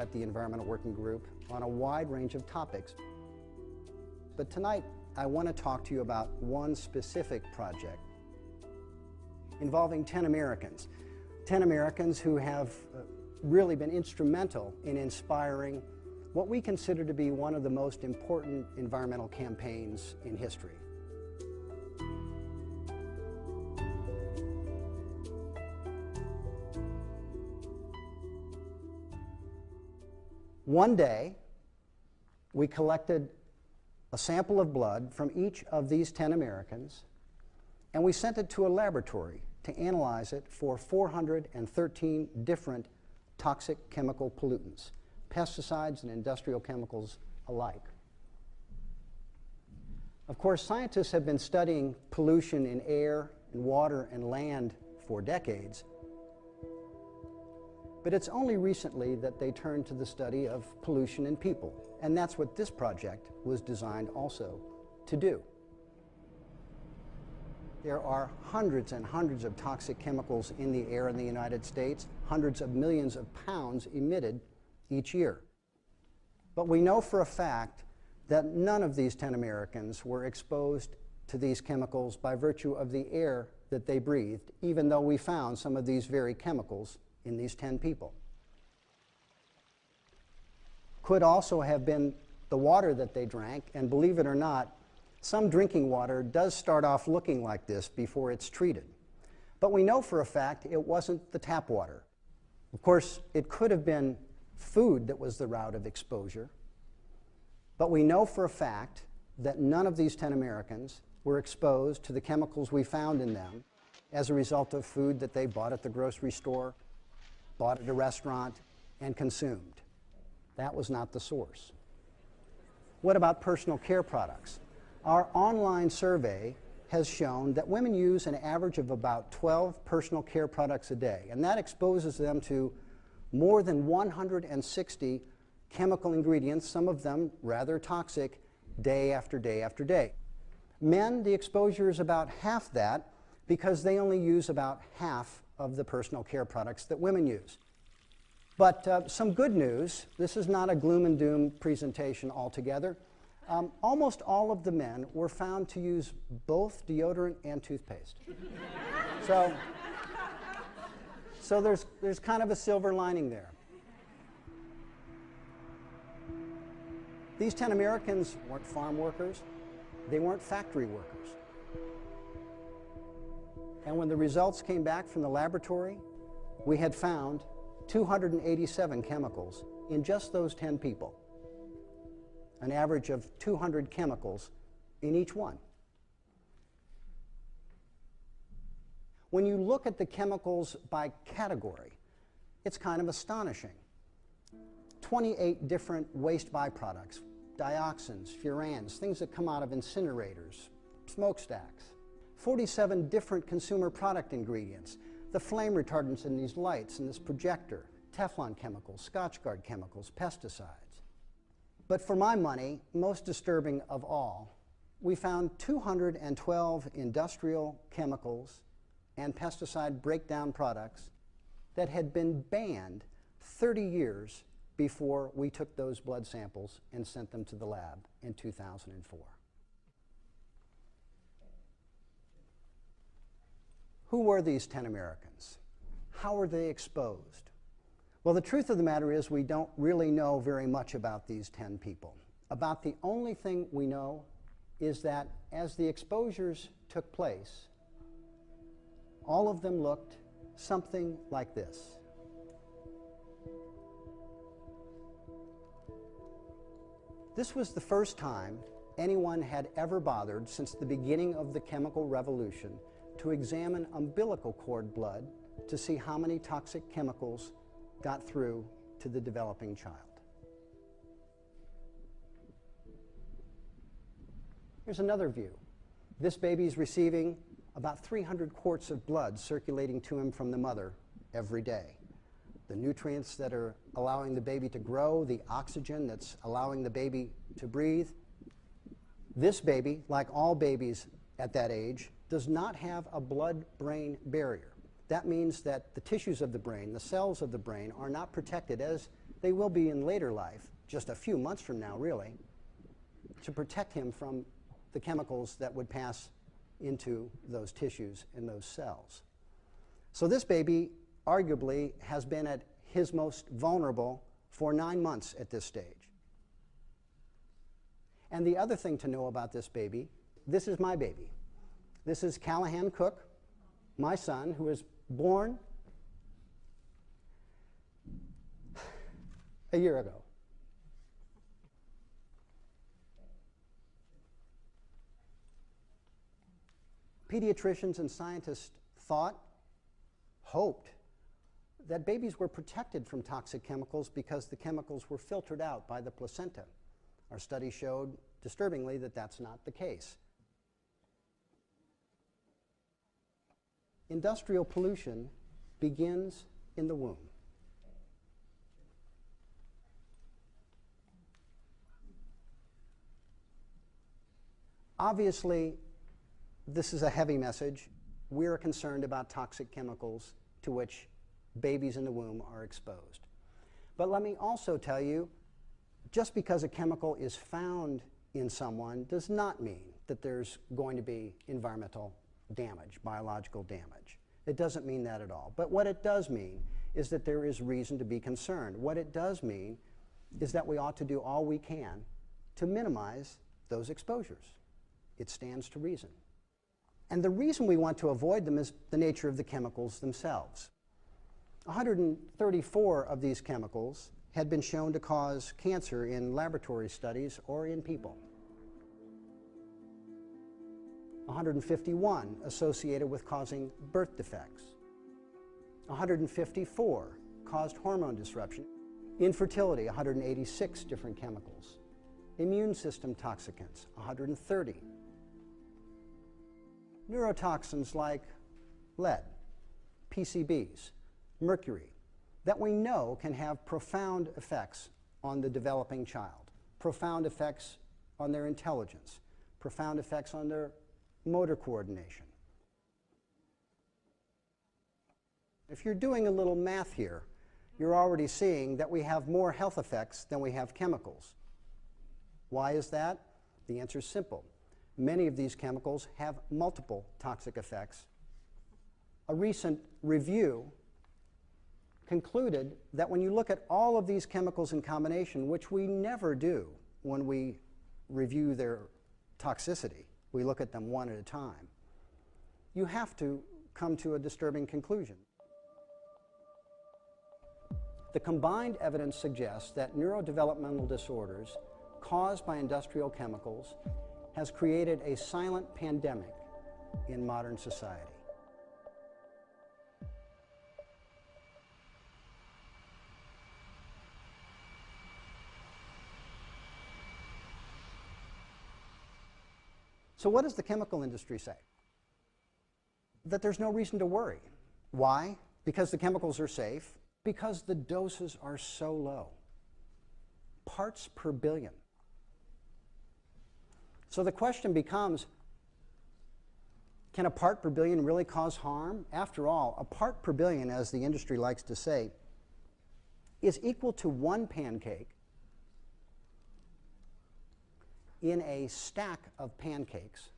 at the Environmental Working Group on a wide range of topics. But tonight, I want to talk to you about one specific project involving 10 Americans. 10 Americans who have really been instrumental in inspiring what we consider to be one of the most important environmental campaigns in history. One day, we collected a sample of blood from each of these 10 Americans, and we sent it to a laboratory to analyze it for 413 different toxic chemical pollutants, pesticides and industrial chemicals alike. Of course, scientists have been studying pollution in air, and water, and land for decades. But it's only recently that they turned to the study of pollution in people, and that's what this project was designed also to do. There are hundreds and hundreds of toxic chemicals in the air in the United States, hundreds of millions of pounds emitted each year. But we know for a fact that none of these 10 Americans were exposed to these chemicals by virtue of the air that they breathed, even though we found some of these very chemicals in these 10 people. Could also have been the water that they drank, and believe it or not, some drinking water does start off looking like this before it's treated. But we know for a fact it wasn't the tap water. Of course, it could have been food that was the route of exposure, but we know for a fact that none of these 10 Americans were exposed to the chemicals we found in them as a result of food that they bought at the grocery store, bought at a restaurant, and consumed. That was not the source. What about personal care products? Our online survey has shown that women use an average of about 12 personal care products a day, and that exposes them to more than 160 chemical ingredients, some of them rather toxic, day after day after day. Men, the exposure is about half that because they only use about half of the personal care products that women use. But some good news, this is not a gloom and doom presentation altogether. Almost all of the men were found to use both deodorant and toothpaste. So there's kind of a silver lining there. These 10 Americans weren't farm workers, they weren't factory workers. And when the results came back from the laboratory, we had found 287 chemicals in just those 10 people, an average of 200 chemicals in each one. When you look at the chemicals by category, it's kind of astonishing. 28 different waste byproducts, dioxins, furans, things that come out of incinerators, smokestacks. 47 different consumer product ingredients, the flame retardants in these lights and this projector, Teflon chemicals, Scotchgard chemicals, pesticides. But for my money, most disturbing of all, we found 212 industrial chemicals and pesticide breakdown products that had been banned 30 years before we took those blood samples and sent them to the lab in 2004. Who were these 10 Americans? How were they exposed? Well, the truth of the matter is we don't really know very much about these 10 people. About the only thing we know is that as the exposures took place, all of them looked something like this. This was the first time anyone had ever bothered since the beginning of the chemical revolution to examine umbilical cord blood to see how many toxic chemicals got through to the developing child. Here's another view. This baby is receiving about 300 quarts of blood circulating to him from the mother every day. The nutrients that are allowing the baby to grow, the oxygen that's allowing the baby to breathe. This baby, like all babies at that age, does not have a blood-brain barrier. That means that the tissues of the brain, the cells of the brain, are not protected as They will be in later life, just a few months from now, really, to protect him from the chemicals that would pass into those tissues and those cells. So this baby arguably has been at his most vulnerable for 9 months at this stage. And the other thing to know about this baby, this is my baby. This is Callahan Cook, my son, who was born a year ago. Pediatricians and scientists hoped that babies were protected from toxic chemicals because the chemicals were filtered out by the placenta. Our study showed, disturbingly, that that's not the case. Industrial pollution begins in the womb. Obviously, this is a heavy message. We're concerned about toxic chemicals to which babies in the womb are exposed. But let me also tell you, just because a chemical is found in someone does not mean that there's going to be environmental damage, biological damage. It doesn't mean that at all. But what it does mean is that there is reason to be concerned. What it does mean is that we ought to do all we can to minimize those exposures. It stands to reason. And the reason we want to avoid them is the nature of the chemicals themselves. 134 of these chemicals had been shown to cause cancer in laboratory studies or in people. 151 associated with causing birth defects. 154 caused hormone disruption. Infertility, 186 different chemicals. Immune system toxicants, 130. Neurotoxins like lead, PCBs, mercury, that we know can have profound effects on the developing child, profound effects on their intelligence, profound effects on their motor coordination. If you're doing a little math here, you're already seeing that we have more health effects than we have chemicals. Why is that? The answer is simple. Many of these chemicals have multiple toxic effects. A recent review concluded that when you look at all of these chemicals in combination, which we never do when we review their toxicity, we look at them one at a time, you have to come to a disturbing conclusion. The combined evidence suggests that neurodevelopmental disorders caused by industrial chemicals has created a silent pandemic in modern society. So what does the chemical industry say? That there's no reason to worry. Why? Because the chemicals are safe, because the doses are so low. Parts per billion. So the question becomes, can a part per billion really cause harm? After all, a part per billion, as the industry likes to say, is equal to one pancake in a stack of pancakes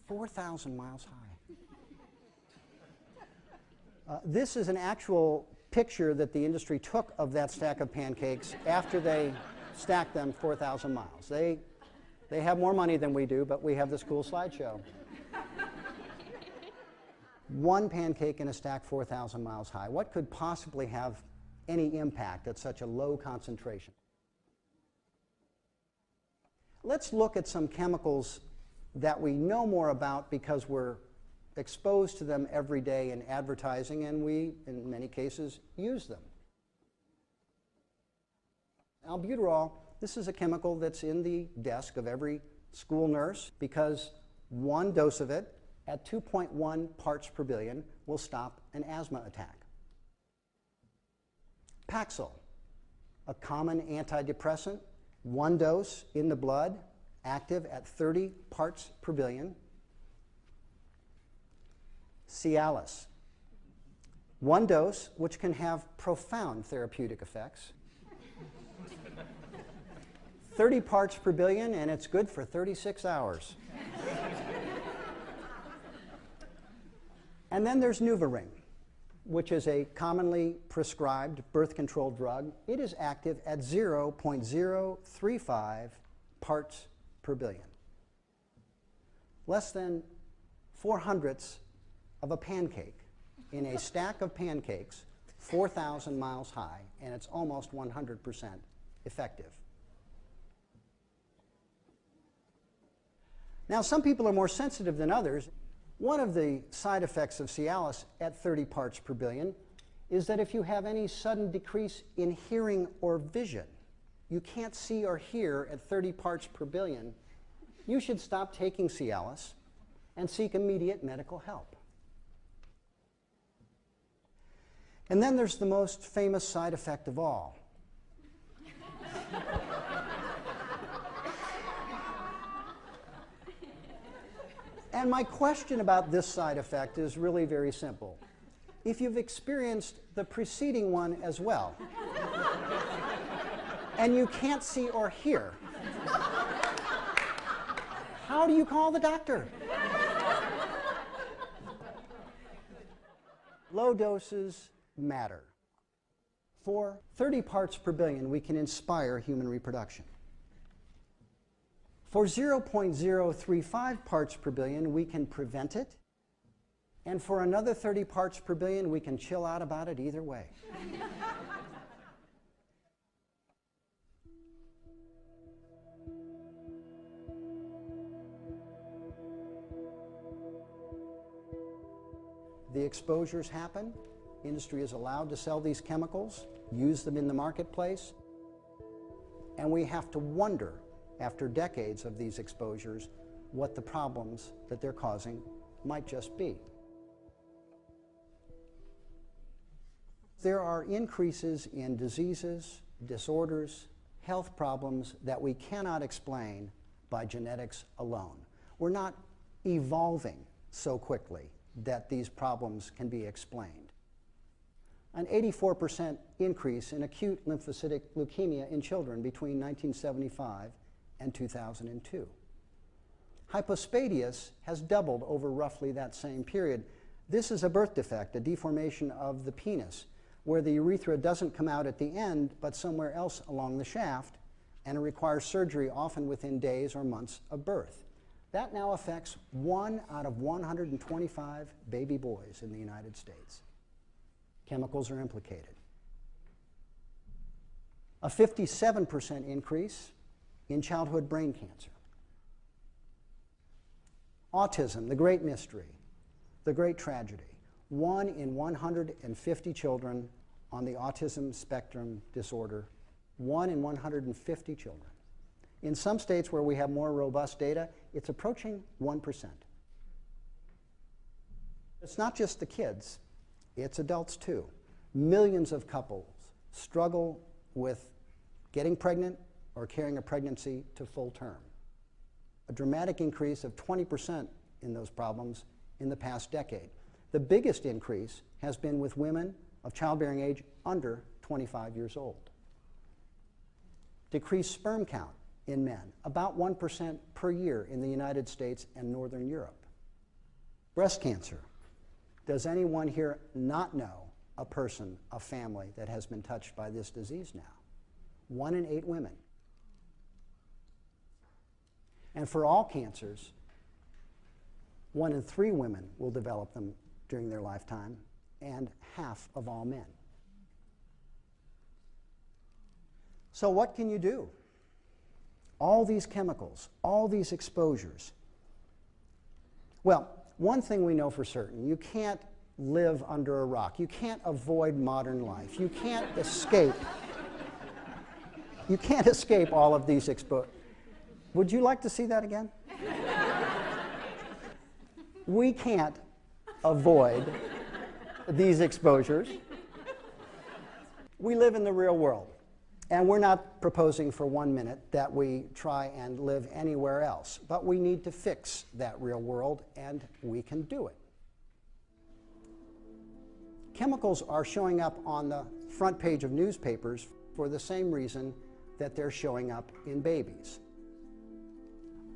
4,000 miles high. This is an actual picture that the industry took of that stack of pancakes after they stacked them 4,000 miles. They have more money than we do, but we have this cool slideshow. One pancake in a stack 4,000 miles high. What could possibly have any impact at such a low concentration? Let's look at some chemicals that we know more about because we're exposed to them every day in advertising, and we, in many cases, use them. Albuterol, this is a chemical that's in the desk of every school nurse because one dose of it at 2.1 parts per billion will stop an asthma attack. Paxil, a common antidepressant, one dose in the blood, active at 30 parts per billion. Cialis, one dose which can have profound therapeutic effects. 30 parts per billion, and it's good for 36 hours. And then there's NuvaRing, which is a commonly prescribed birth control drug. It is active at 0.035 parts per billion. Less than 4/100ths of a pancake in a stack of pancakes 4,000 miles high, and it's almost 100% effective. Now, some people are more sensitive than others. One of the side effects of Cialis at 30 parts per billion is that if you have any sudden decrease in hearing or vision, you can't see or hear at 30 parts per billion, you should stop taking Cialis and seek immediate medical help. And then there's the most famous side effect of all. And my question about this side effect is really very simple. If you've experienced the preceding one as well, and you can't see or hear, how do you call the doctor? Low doses matter. For 30 parts per billion, we can inspire human reproduction. For 0.035 parts per billion, we can prevent it. And for another 30 parts per billion, we can chill out about it either way. The exposures happen. Industry is allowed to sell these chemicals, use them in the marketplace, and we have to wonder, after decades of these exposures, what the problems that they're causing might just be. There are increases in diseases, disorders, health problems that we cannot explain by genetics alone. We're not evolving so quickly that these problems can be explained. An 84% increase in acute lymphocytic leukemia in children between 1975 and 2002. Hypospadias has doubled over roughly that same period. This is a birth defect, a deformation of the penis, where the urethra doesn't come out at the end, but somewhere else along the shaft, and it requires surgery often within days or months of birth. That now affects 1 out of 125 baby boys in the United States. Chemicals are implicated. A 57% increase in childhood brain cancer. Autism, the great mystery, the great tragedy. 1 in 150 children on the autism spectrum disorder, 1 in 150 children. In some states where we have more robust data, it's approaching 1%. It's not just the kids, it's adults too. Millions of couples struggle with getting pregnant or carrying a pregnancy to full term. A dramatic increase of 20% in those problems in the past decade. The biggest increase has been with women of childbearing age under 25 years old. Decreased sperm count in men, about 1% per year in the United States and Northern Europe. Breast cancer. Does anyone here not know a person, a family that has been touched by this disease now? 1 in 8 women. And for all cancers, 1 in 3 women will develop them during their lifetime, and half of all men. So what can you do? All these chemicals, all these exposures. Well, one thing we know for certain, you can't live under a rock. You can't avoid modern life. You can't escape. You can't escape all of these exposures. Would you like to see that again? We can't avoid these exposures. We live in the real world, and we're not proposing for 1 minute that we try and live anywhere else, but we need to fix that real world, and we can do it. Chemicals are showing up on the front page of newspapers for the same reason that they're showing up in babies.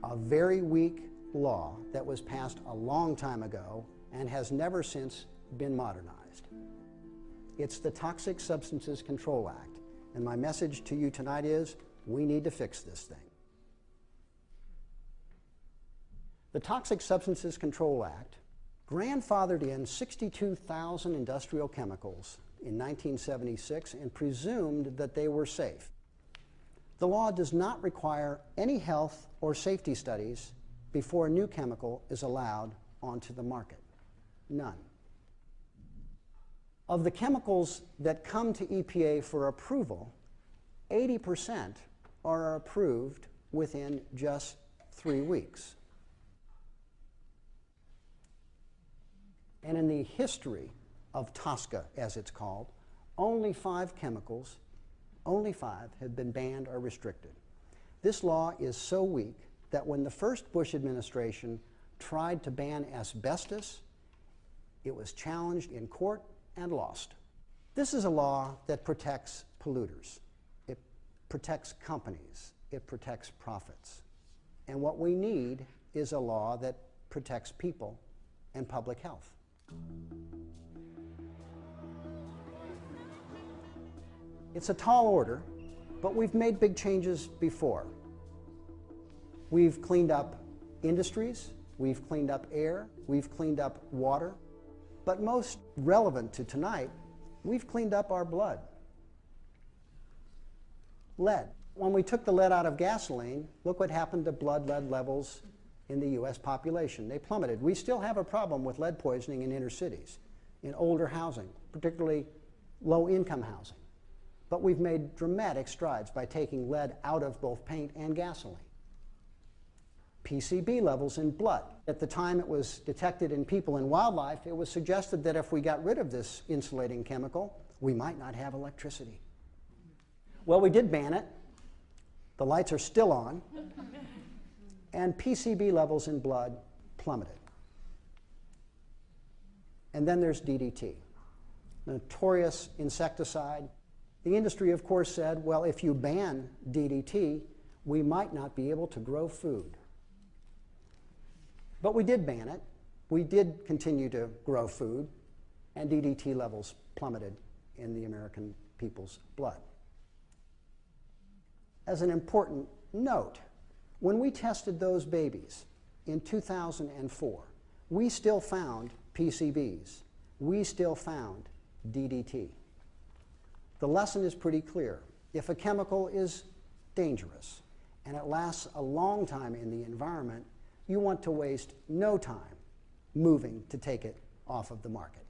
A very weak law that was passed a long time ago and has never since been modernized. It's the Toxic Substances Control Act, and my message to you tonight is we need to fix this thing. The Toxic Substances Control Act grandfathered in 62,000 industrial chemicals in 1976 and presumed that they were safe. The law does not require any health or safety studies before a new chemical is allowed onto the market. None. Of the chemicals that come to EPA for approval, 80% are approved within just 3 weeks. And in the history of TSCA, as it's called, only 5 chemicals, only 5 have been banned or restricted. This law is so weak that when the first Bush administration tried to ban asbestos, it was challenged in court and lost. This is a law that protects polluters. It protects companies. It protects profits. And what we need is a law that protects people and public health. It's a tall order, but we've made big changes before. We've cleaned up industries, we've cleaned up air, we've cleaned up water, but most relevant to tonight, we've cleaned up our blood. Lead. When we took the lead out of gasoline, look what happened to blood lead levels in the US population. They plummeted. We still have a problem with lead poisoning in inner cities, in older housing, particularly low-income housing. But we've made dramatic strides by taking lead out of both paint and gasoline. PCB levels in blood. At the time it was detected in people and wildlife, it was suggested that if we got rid of this insulating chemical, we might not have electricity. Well, we did ban it. The lights are still on. And PCB levels in blood plummeted. And then there's DDT, notorious insecticide. The industry, of course, said, well, if you ban DDT, we might not be able to grow food. But we did ban it. We did continue to grow food, and DDT levels plummeted in the American people's blood. As an important note, when we tested those babies in 2004, we still found PCBs. We still found DDT. The lesson is pretty clear. If a chemical is dangerous and it lasts a long time in the environment, you want to waste no time moving to take it off of the market.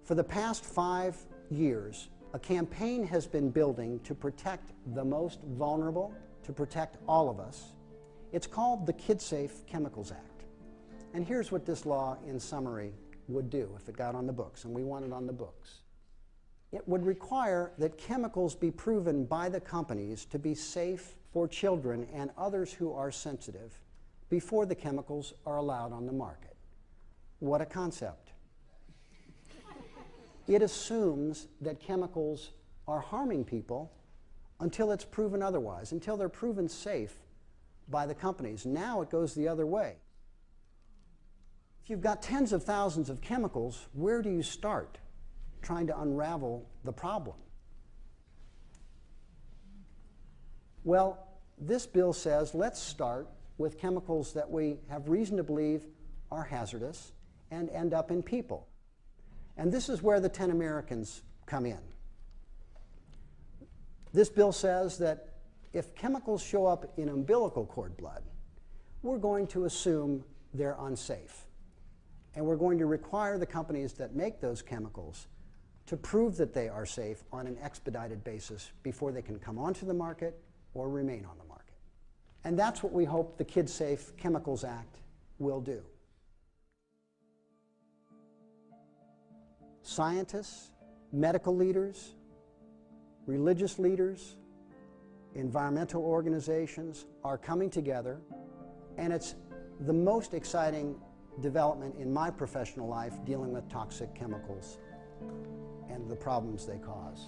For the past 5 years, a campaign has been building to protect the most vulnerable, to protect all of us. It's called the Kid-Safe Chemicals Act. And here's what this law, in summary, would do if it got on the books, and we want it on the books. It would require that chemicals be proven by the companies to be safe for children and others who are sensitive before the chemicals are allowed on the market. What a concept. It assumes that chemicals are harming people until it's proven otherwise, until they're proven safe by the companies. Now it goes the other way. If you've got tens of thousands of chemicals, where do you start trying to unravel the problem? Well, this bill says let's start with chemicals that we have reason to believe are hazardous and end up in people. And this is where the 10 Americans come in. This bill says that if chemicals show up in umbilical cord blood, we're going to assume they're unsafe. And we're going to require the companies that make those chemicals to prove that they are safe on an expedited basis before they can come onto the market or remain on the market. And that's what we hope the Kid-Safe Chemicals Act will do. Scientists, medical leaders, religious leaders, environmental organizations are coming together, and it's the most exciting development in my professional life dealing with toxic chemicals and the problems they cause.